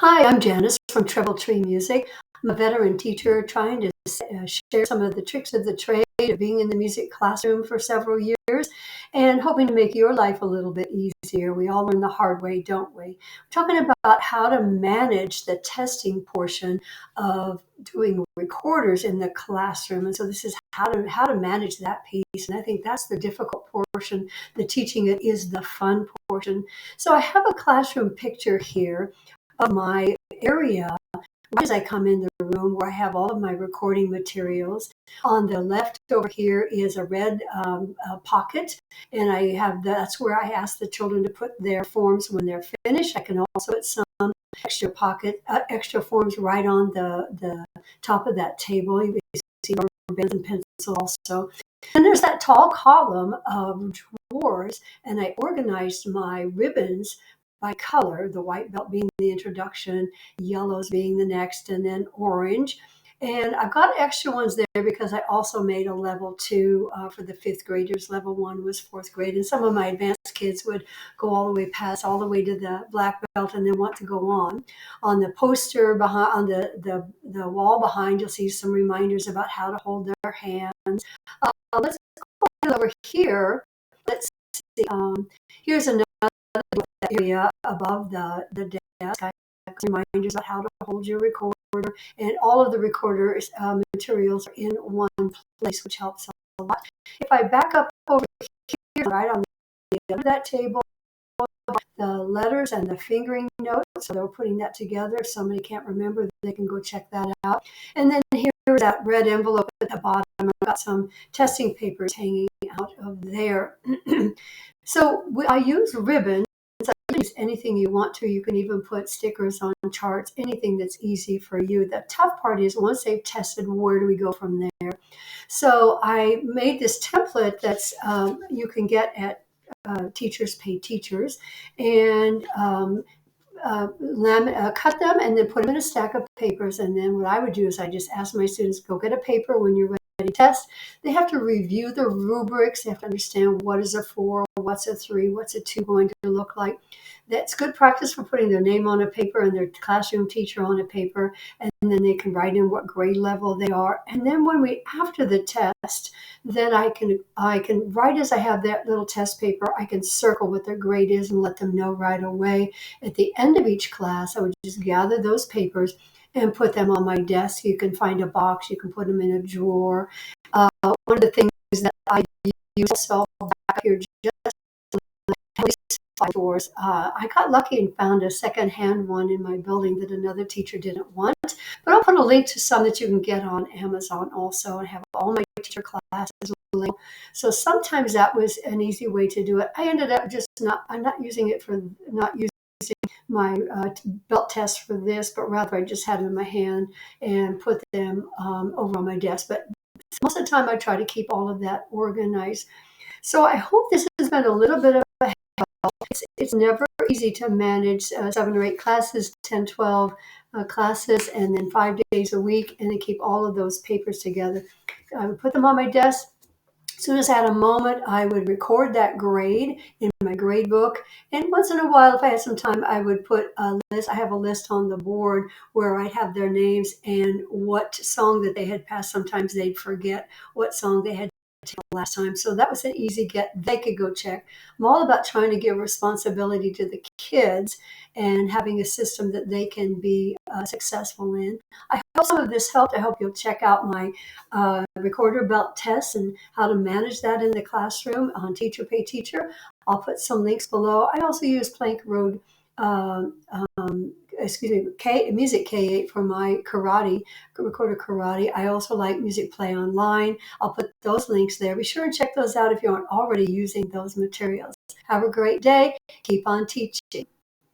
Hi, I'm Janice from Treble Tree Music. I'm a veteran teacher trying to share some of the tricks of the trade of being in the music classroom for several years and hoping to make your life a little bit easier. We all learn the hard way, don't we? We're talking about how to manage the testing portion of doing recorders in the classroom. And so this is how to manage that piece. And I think that's the difficult portion. The teaching it is the fun portion. So I have a classroom picture here of my area right as I come in the room where I have all of my recording materials. On the left over here is a red pocket, and that's where I ask the children to put their forms when they're finished. I can also put some extra forms right on the top of that table. You can see rubber bands and pencils also. And there's that tall column of drawers, and I organized my ribbons by color, the white belt being the introduction, yellows being the next, and then orange. And I've got extra ones there because I also made a level two for the fifth graders. Level one was fourth grade. And some of my advanced kids would go all the way past, all the way to the black belt and then want to go on. On the poster behind, on the wall behind, you'll see some reminders about how to hold their hands. Let's go over here. Let's see. Here's another area above the desk. I have reminders about how to hold your recorder, and all of the recorder materials are in one place, which helps a lot. If I back up over here, right on the end of that table, the letters and the fingering notes, so they're putting that together. If somebody can't remember, they can go check that out. And then here's that red envelope at the bottom. I've got some testing papers hanging out of there. So I use ribbons. Use anything you want to. You can even put stickers on charts, anything that's easy for you. The tough part is once they've tested, where do we go from there? So I made this template that's you can get at Teachers Pay Teachers, and cut them and then put them in a stack of papers. And then what I would do is I just ask my students, go get a paper when you're ready to test. They have to review the rubrics. They have to understand what is a 4, what's a 3, what's a 2 going to look like. That's good practice for putting their name on a paper and their classroom teacher on a paper, and then they can write in what grade level they are. And then after the test, then I can right as I have that little test paper, I can circle what their grade is and let them know right away. At the end of each class, I would just gather those papers and put them on my desk. You can find a box, you can put them in a drawer. One of the things that I use also back here just at least 5 drawers. I got lucky and found a secondhand one in my building that another teacher didn't want. But I'll put a link to some that you can get on Amazon also, and have all my teacher classes. So sometimes that was an easy way to do it. I ended up I'm not using my belt test for this, but rather I just had them in my hand and put them over on my desk. But most of the time I try to keep all of that organized. So I hope this has been a little bit of a help. It's never easy to manage 7 or 8 classes, 10, 12 classes, and then 5 days a week, and then keep all of those papers together. I would put them on my desk. As soon as I had a moment, I would record that grade in my grade book. And once in a while, if I had some time, I would put a list. I have a list on the board where I'd have their names and what song that they had passed. Sometimes they'd forget what song they had taken last time. So that was an easy get. They could go check. I'm all about trying to give responsibility to the kids and having a system that they can be successful in. I hope some of this helped. I hope you'll check out my recorder belt tests and how to manage that in the classroom on Teacher Pay Teacher. I'll put some links below. I also use Plank Road, Music K8 for my recorder karate. I also like Music Play Online. I'll put those links there. Be sure and check those out if you aren't already using those materials. Have a great day. Keep on teaching.